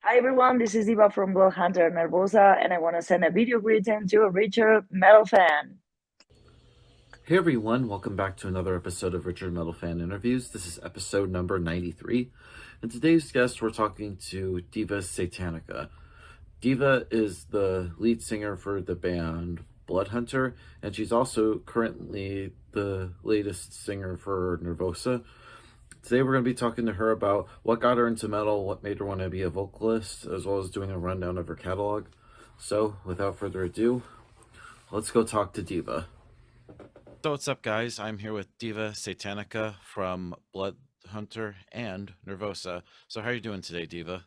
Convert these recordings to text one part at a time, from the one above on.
Hi everyone, this is Diva from Bloodhunter Nervosa, and I want to send a video greeting to Richard Metal Fan. Hey everyone, welcome back to another episode of Richard Metal Fan Interviews. This is episode number 93. And today's guest, we're talking to Diva Satanica. Diva is the lead singer for the band Bloodhunter, and she's also currently the latest singer for Nervosa. Today we're going to be talking to her about what got her into metal, what made her want to be a vocalist, as well as doing a rundown of her catalog. So, without further ado, let's go talk to Diva. So what's up, guys? I'm here with Diva Satanica from Bloodhunter and Nervosa. So how are you doing today, Diva?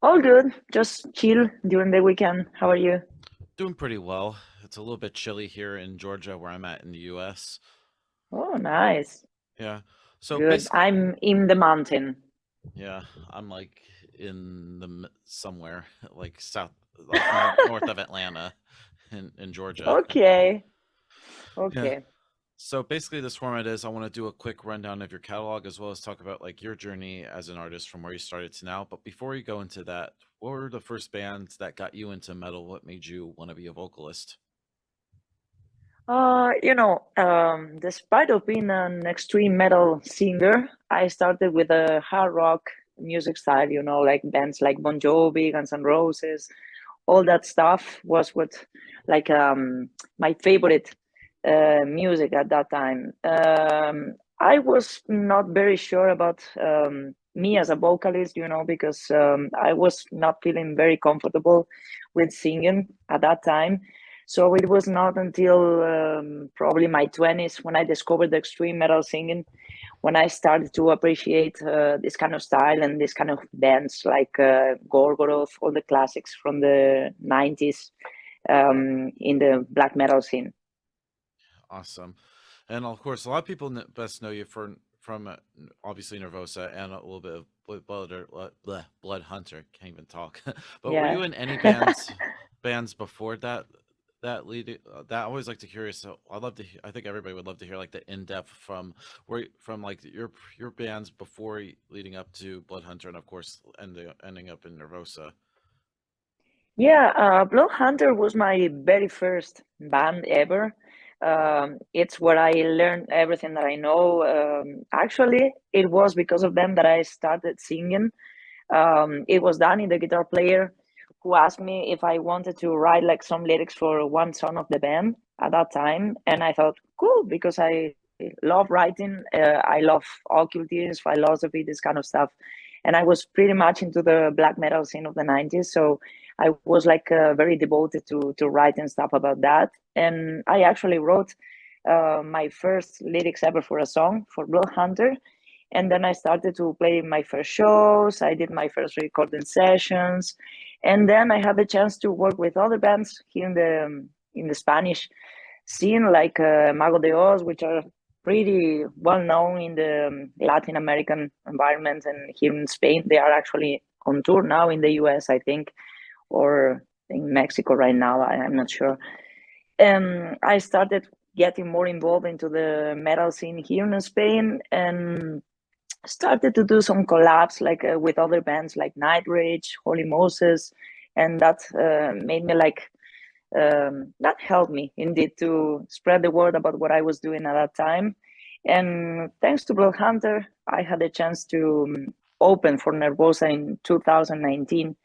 All good, just chill during the weekend. How are you? Doing pretty well. It's a little bit chilly here in Georgia, where I'm at in the U.S. Oh, nice. Yeah. So Good. basically, I'm in the mountain. yeah, I'm like in the somewhere like south, like north of Atlanta, in Georgia. Okay, Yeah. okay. So basically, this format is I want to do a quick rundown of your catalog as well as talk about like your journey as an artist from where you started to now. But before we go into that, what were the first bands that got you into metal? What made you want to be a vocalist? Despite of being an extreme metal singer, I started with a hard rock music style, like bands like Bon Jovi, Guns N' Roses, all that stuff was what like my favorite music at that time. I was not very sure about me as a vocalist, because I was not feeling very comfortable with singing at that time. So it was not until probably my 20s when I discovered the extreme metal singing, when I started to appreciate this kind of style and this kind of bands like Gorgoroth, all the classics from the 90s in the black metal scene. Awesome. And of course, a lot of people best know you from obviously Nervosa and a little bit of Blood Hunter. Can't even talk. But were Yeah. you in any bands before that? That lead that I always like to curious. So I'd love to. I think everybody would love to hear like the in depth from from like your bands before leading up to Blood Hunter, and of course ending up in Nervosa. Yeah, Bloodhunter was my very first band ever. It's where I learned everything that I know. Actually, it was because of them that I started singing. It was Danny, the guitar player, who asked me if I wanted to write like some lyrics for one song of the band at that time, and I thought, cool, because I love writing. I love occultism, philosophy, this kind of stuff, and I was pretty much into the black metal scene of the '90s, so I was like very devoted to writing stuff about that, and I actually wrote my first lyrics ever for a song for Bloodhunter, and then I started to play my first shows. I did my first recording sessions, and then I had the chance to work with other bands here in the Spanish scene, like Mago de Oz, which are pretty well known in the Latin American environment, and here in Spain they are actually on tour now in the US, I think, or in Mexico right now. I'm not sure. And I started getting more involved into the metal scene here in Spain, and started to do some collabs like with other bands like Night Rage, Holy Moses, and that made me like that helped me indeed to spread the word about what I was doing at that time. And thanks to Bloodhunter, I had a chance to open for Nervosa in 2019,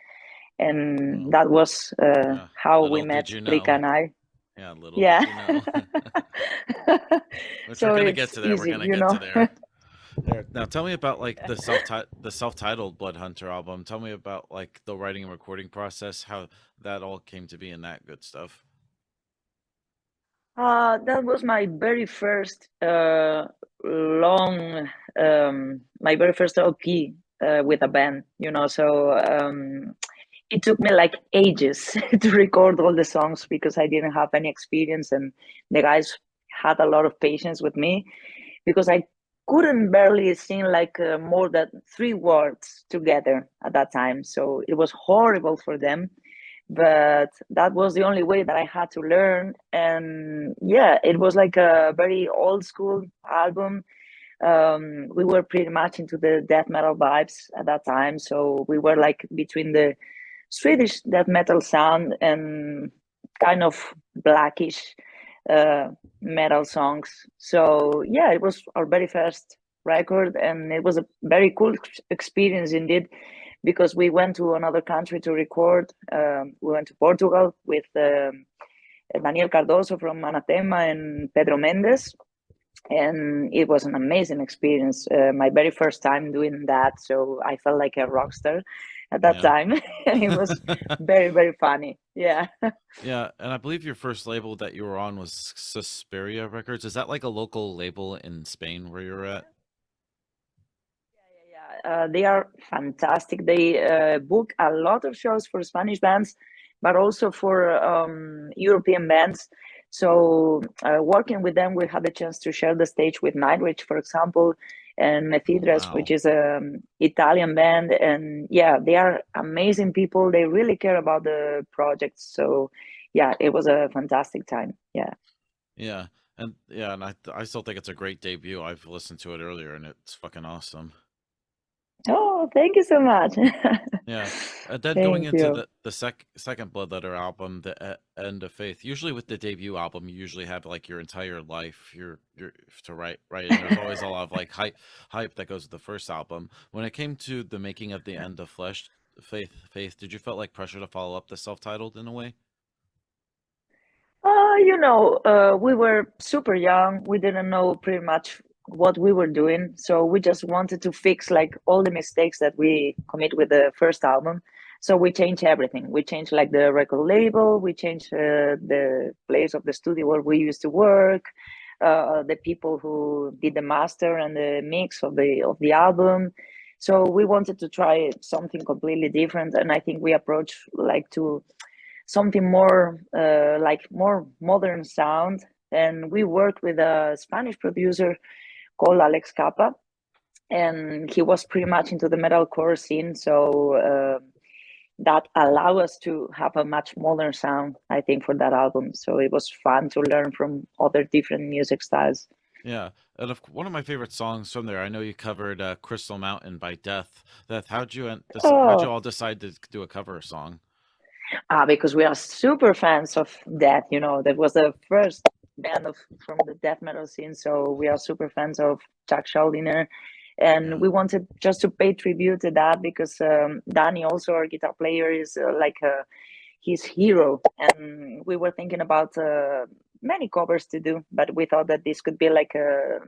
and Well, that was yeah. how we Little did met, you Rika know. and I. Yeah, little Yeah. did you know. Which we're So gonna get it's to there. We're easy, gonna get to there. There. Now, tell me about like the self-titled Blood Hunter album. Tell me about like the writing and recording process, how that all came to be, and that good stuff. That was my very first long, my very first LP with a band, So it took me like ages to record all the songs because I didn't have any experience, and the guys had a lot of patience with me because I couldn't barely sing like more than three words together at that time. So it was horrible for them, but that was the only way that I had to learn. And yeah, it was like a very old school album. We were pretty much into the death metal vibes at that time, so we were like between the Swedish death metal sound and kind of blackish uh, metal songs. So yeah, it was our very first record, and it was a very cool experience indeed, because we went to another country to record. We went to Portugal with Daniel Cardoso from Anathema and Pedro Mendes, and it was an amazing experience. My very first time doing that, so I felt like a rock star at that Yeah. time. It was very, very funny. Yeah. Yeah, and I believe your first label that you were on was Suspiria Records. Is that like a local label in Spain where you're at? Yeah. They are fantastic. They book a lot of shows for Spanish bands, but also for European bands. So working with them, we had the chance to share the stage with Nightwish, for example, and Methydras, Wow. which is a Italian band. And yeah, they are amazing people. They really care about the project. So yeah, it was a fantastic time. Yeah. Yeah. And I still think it's a great debut. I've listened to it earlier and it's fucking awesome. Oh, thank you so much. Yeah. And then going Thank into you. the second Bloodletter album, the End of Faith. Usually with the debut album, you usually have like your entire life your to write, and there's always a lot of like hype that goes with the first album. When it came to the making of the End of Faith, did you felt like pressure to follow up the self-titled in a way? We were super young. We didn't know pretty much what we were doing. So we just wanted to fix like all the mistakes that we commit with the first album. So we changed everything. We changed like the record label. We changed the place of the studio where we used to work. The people who did the master and the mix of the album. So we wanted to try something completely different, and I think we approached like to something more like more modern sound. And we worked with a Spanish producer called Alex Capa, and he was pretty much into the metalcore scene. So that allowed us to have a much modern sound, I think, for that album. So it was fun to learn from other different music styles. Yeah, and one of my favorite songs from there, I know you covered "Crystal Mountain" by Death. How'd you Oh, all decide to do a cover song? because we are super fans of Death. That was the first band from the death metal scene. So we are super fans of Chuck Schuldiner. And Yeah, we wanted just to pay tribute to that because Danny, also our guitar player, is like his hero. And we were thinking about many covers to do, but we thought that this could be like a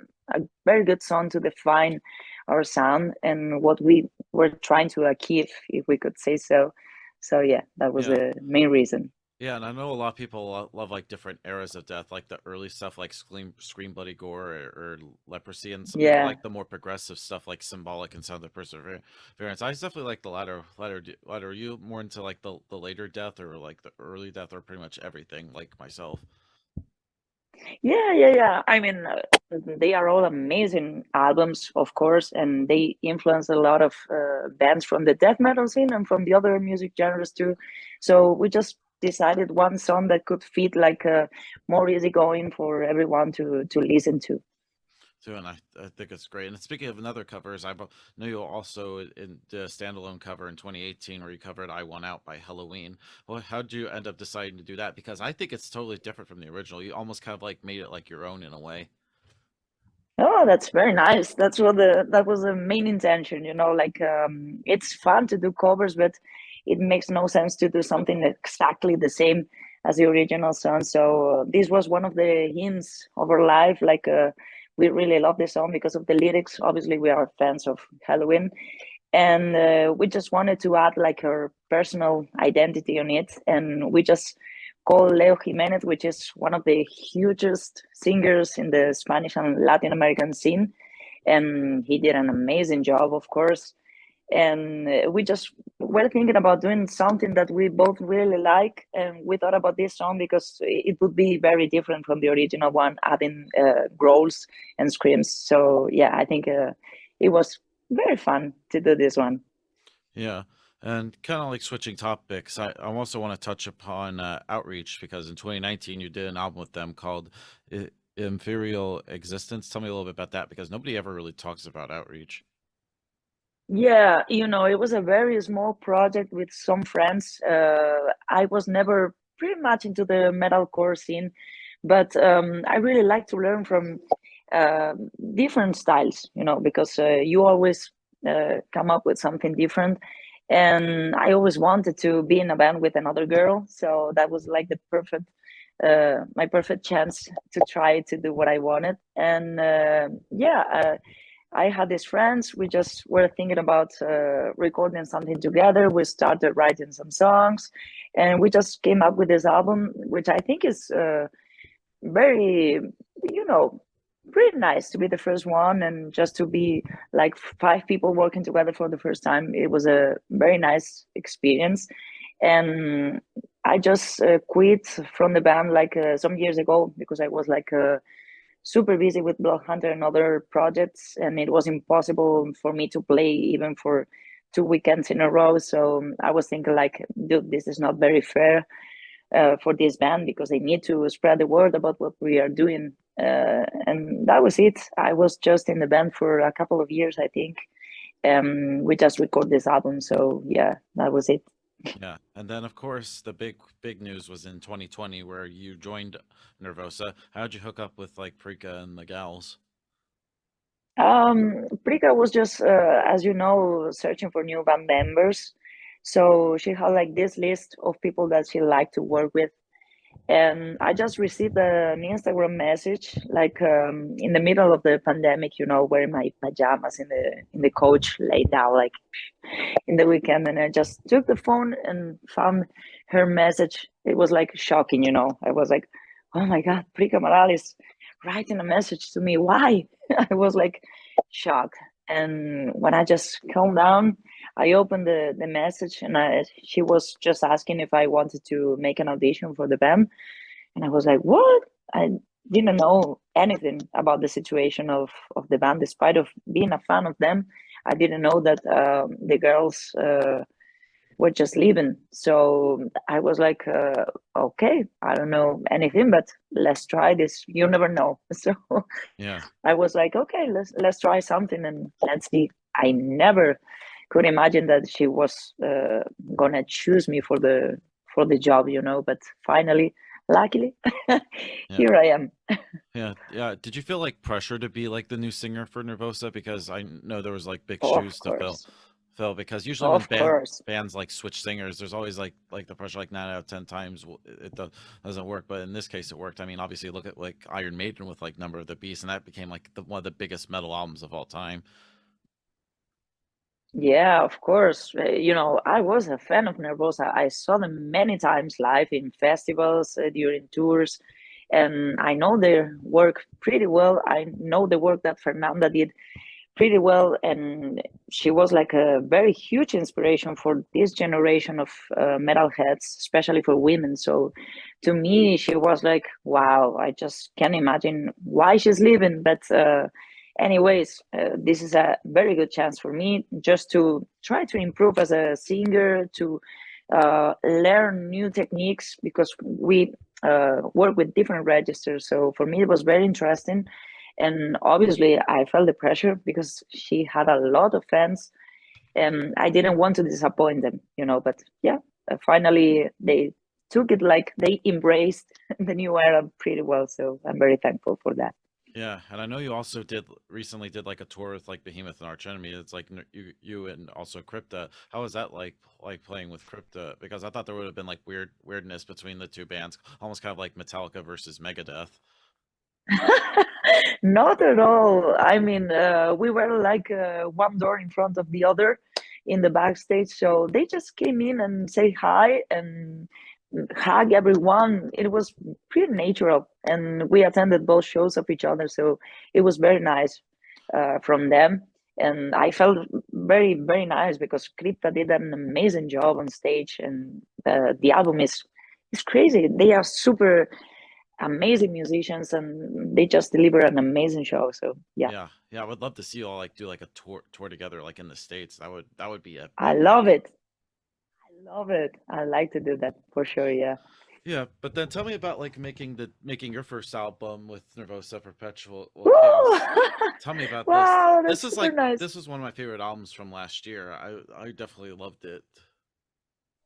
very good song to define our sound and what we were trying to achieve, if we could say so. So yeah, that was yeah. the main reason. Yeah, and I know a lot of people love like different eras of Death, like the early stuff like Scream Bloody Gore or Leprosy, and some people Yeah. like the more progressive stuff like Symbolic and Sound of Perseverance. I definitely like the latter. Are you more into like the later Death or like the early Death or pretty much everything like myself? Yeah. I mean, they are all amazing albums, of course, and they influence a lot of bands from the death metal scene and from the other music genres too. So we just decided one song that could fit like more easygoing for everyone to listen to. Too, and I think it's great. And speaking of another covers, I know you also did a standalone cover in 2018 where you covered "I Want Out" by Halloween. Well, how'd you end up deciding to do that? Because I think it's totally different from the original. You almost kind of like made it like your own in a way. Oh, that's very nice. That was the main intention, like it's fun to do covers, but it makes no sense to do something exactly the same as the original song. So this was one of the hymns of our life. Like we really love this song because of the lyrics. Obviously, we are fans of Halloween, and we just wanted to add like her personal identity on it, and we just called Leo Jimenez, which is one of the hugest singers in the Spanish and Latin American scene, and he did an amazing job, of course. And we just were thinking about doing something that we both really like, and we thought about this song because it would be very different from the original one, adding growls and screams. So yeah, I think it was very fun to do this one. Yeah. And kind of like switching topics, I also want to touch upon Outreach because in 2019 you did an album with them called Imperial Existence. Tell me a little bit about that because nobody ever really talks about Outreach. Yeah, it was a very small project with some friends. I was never pretty much into the metalcore scene, but I really like to learn from uh, different styles, because you always come up with something different. And I always wanted to be in a band with another girl, so that was like my perfect chance to try to do what I wanted. And yeah. I had these friends. We just were thinking about recording something together. We started writing some songs, and we just came up with this album, which I think is very, you know, pretty nice to be the first one, and just to be like five people working together for the first time. It was a very nice experience, and I just quit from the band like some years ago because I was like. Super busy with Bloodhunter and other projects, and it was impossible for me to play even for 2 weekends in a row. So I was thinking, like, dude, this is not very fair for this band because they need to spread the word about what we are doing. And that was it. I was just in the band for a couple of years, I think. We just recorded this album, so yeah, that was it. Yeah, and then of course the big news was in 2020 where you joined Nervosa. How'd you hook up with like Prika and the gals? Prika was just, as you know, searching for new band members. So she had like this list of people that she liked to work with. And I just received an Instagram message, like in the middle of the pandemic, wearing my pajamas in the couch, laid down like in the weekend, and I just took the phone and found her message. It was like shocking. I was like, "Oh my God, Prika Morales writing a message to me. Why?" I was like shocked. And when I just calmed down, I opened the message, and she was just asking if I wanted to make an audition for the band. And I was like, "What?" I didn't know anything about the situation of the band, despite of being a fan of them. I didn't know that the girls were just leaving. So I was like, okay, I don't know anything, but let's try this. You never know. So Yeah. I was like, okay, let's try something and let's see. I never could imagine that she was gonna choose me for the job, but finally, luckily, Yeah. here I am. Yeah. Yeah. Did you feel like pressure to be like the new singer for Nervosa? Because I know there was like big Of shoes to fill. course, Phil, because usually when of course. bands like switch singers, there's always like the pressure like 9 out of 10 times doesn't work. But in this case, it worked. I mean, obviously, look at like Iron Maiden with like Number of the Beast, and that became like one of the biggest metal albums of all time. Yeah, of course. I was a fan of Nervosa. I saw them many times live in festivals, during tours, and I know their work pretty well. I know the work that Fernanda did pretty well, and she was like a very huge inspiration for this generation of metalheads, especially for women. So to me, she was like, wow, I just can't imagine why she's leaving. But anyways, this is a very good chance for me just to try to improve as a singer, to learn new techniques, because we work with different registers. So for me, it was very interesting. And obviously, I felt the pressure because she had a lot of fans, and I didn't want to disappoint them. But yeah, finally, they took it, like they embraced the new era pretty well. So I'm very thankful for that. Yeah, and I know you also did recently did like a tour with like Behemoth and Arch Enemy. It's like you and also Crypta. How was that like playing with Crypta? Because I thought there would have been like weirdness between the two bands, almost kind of like Metallica versus Megadeth. Not at all. I mean, we were like one door in front of the other in the backstage. So they just came in and say hi and hug everyone. It was pretty natural. And we attended both shows of each other. So it was very nice from them. And I felt very, very nice because Crypta did an amazing job on stage. And the album is crazy. They are super amazing musicians, and they just deliver an amazing show. So yeah, Yeah, yeah, I would love to see you all like do like a tour together, like in the States. That would be I epic. love it. I love it. I like to do that for sure. Yeah. Yeah, but then tell me about like making your first album with Nervosa Perpetual Woo! Chaos. Tell me about this. Wow, This that's is super like nice. this was one of my favorite albums from last year. I definitely loved it.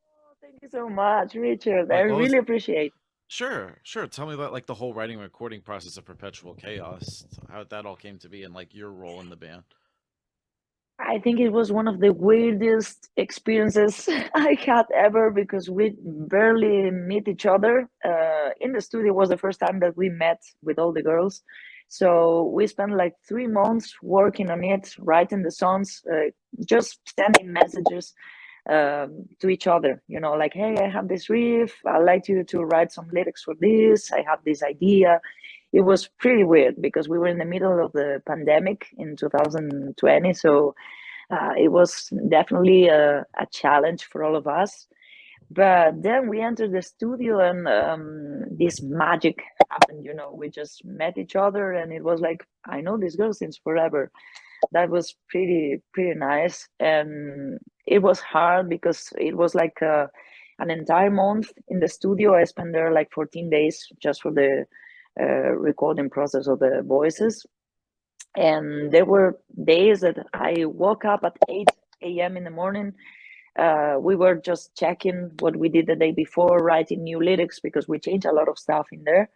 Oh, thank you so much, Richard. I Like what was really appreciate. Sure, sure. Tell me about like the whole writing and recording process of Perpetual Chaos, how that all came to be, and like your role in the band. I think it was one of the weirdest experiences I had ever because we barely meet each other. In the studio was the first time that we met with all the girls. So we spent like 3 months working on it, writing the songs, just sending messages to each other. You know, like, hey, I have this riff. I'd like you to write some lyrics for this. I have this idea. It was pretty weird because we were in the middle of the pandemic in 2020. So it was definitely a challenge for all of us. But then we entered the studio and this magic happened. You know, we just met each other and it was like, I know this girl since forever. That was pretty nice. And it was hard because it was like an entire month in the studio. I spent there like 14 days just for the recording process of the voices. And there were days that I woke up at 8 a.m. in the morning. We were just checking what we did the day before, writing new lyrics because we changed a lot of stuff in there.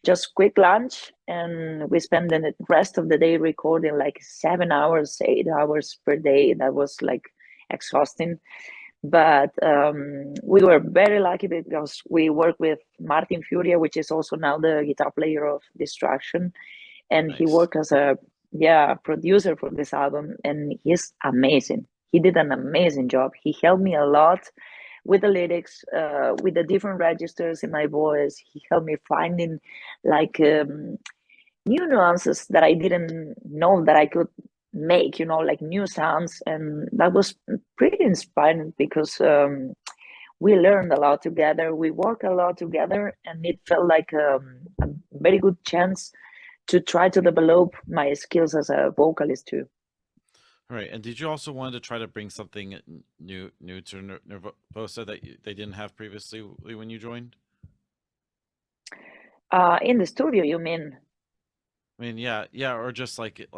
Just quick lunch, and we spent the rest of the day recording like 7 hours, 8 hours per day. That was like exhausting. But we were very lucky because we worked with Martin Furia, which is also now the guitar player of Distraction, and he Nice. worked as a producer for this album, and he's amazing. He did an amazing job. He helped me a lot with the lyrics, with the different registers in my voice. He helped me finding like new nuances that I didn't know that I could make, you know, like new sounds. And that was pretty inspiring because we learned a lot together. We worked a lot together, and it felt like a very good chance to try to develop my skills as a vocalist too. All right, and did you also want to try to bring something new to Nervosa that they didn't have previously when you joined? In the studio, you mean? I mean, yeah, yeah, or just like it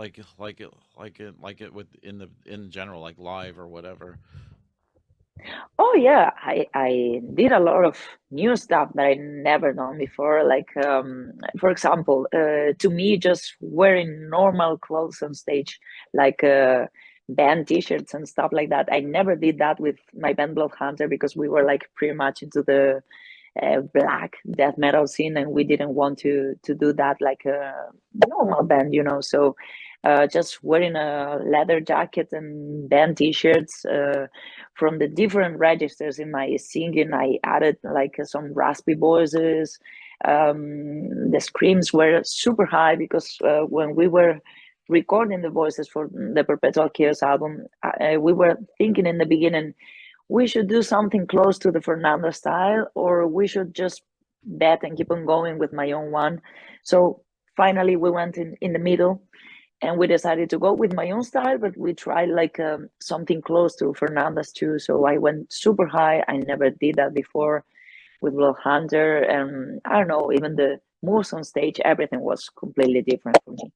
with in general, like live or whatever. Oh yeah, I did a lot of new stuff that I never done before. Like for example, to me, just wearing normal clothes on stage, like band T-shirts and stuff like that. I never did that with my band Bloodhunter because we were like pretty much into the black death metal scene, and we didn't want to do that like a normal band, you know. So just wearing a leather jacket and band T-shirts. From the different registers in my singing, I added like some raspy voices. The screams were super high because when we were recording the voices for the Perpetual Chaos album, we were thinking in the beginning we should do something close to the Fernando style, or we should just bet and keep on going with my own one. So finally, we went in the middle, and we decided to go with my own style, but we tried like something close to Fernanda's too. So I went super high. I never did that before with Hunter, and I don't know, even the moves on stage, everything was completely different for me.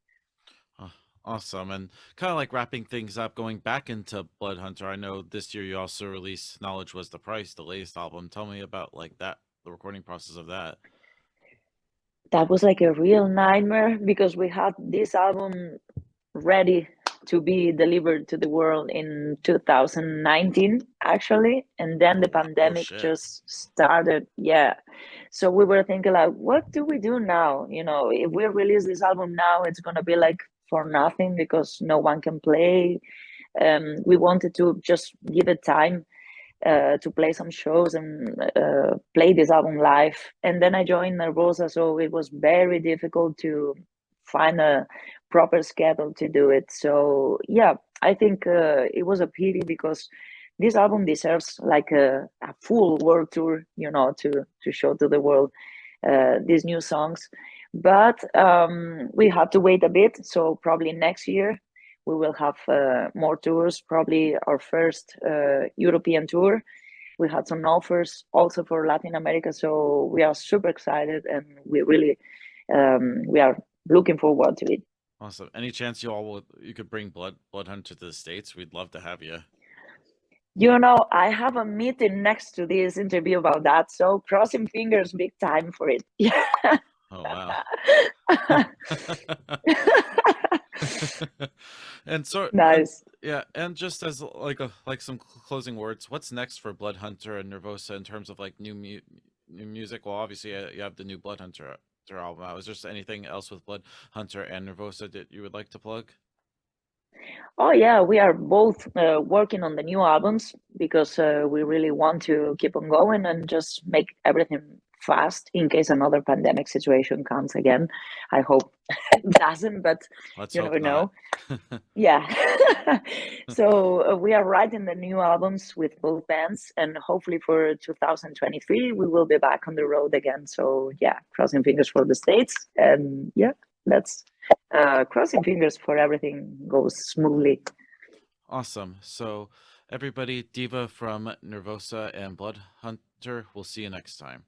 Oh, awesome, and kind of like wrapping things up, going back into Bloodhunter. I know this year you also released "Knowledge Was the Price," the latest album. Tell me about like that, the recording process of that. That was like a real nightmare because we had this album ready to be delivered to the world in 2019 actually, and then the Oh pandemic shit. just started. Yeah, so we were thinking like, what do we do now? You know, if we release this album now, it's gonna be like for nothing because no one can play. We wanted to just give it time to play some shows and play this album live. And then I joined Nervosa, so it was very difficult to find a proper schedule to do it. So yeah, I think it was a pity because this album deserves like a full world tour, you know, to show to the world these new songs. But we had to wait a bit, so probably next year we will have more tours, probably our first European tour. We had some offers also for Latin America, so we are super excited, and we really we are looking forward to it. Awesome. Any chance you could bring Bloodhunter to the States? We'd love to have you. You know, I have a meeting next to this interview about that, so crossing fingers big time for it. Yeah. Oh wow. And so Nice. and just as like some closing words, what's next for Bloodhunter and Nervosa in terms of like new music? Well, obviously you have the new Bloodhunter album out. Is there anything else with Bloodhunter and Nervosa that you would like to plug? Oh yeah, we are both working on the new albums because we really want to keep on going and just make everything fast in case another pandemic situation comes again. I hope it doesn't, but Let's you hope never know. not. Yeah. So we are writing the new albums with both bands, and hopefully for 2023 we will be back on the road again. So yeah, crossing fingers for the States, and yeah, let's crossing fingers for everything goes smoothly. Awesome. So everybody, Diva from Nervosa and Bloodhunter, we'll see you next time.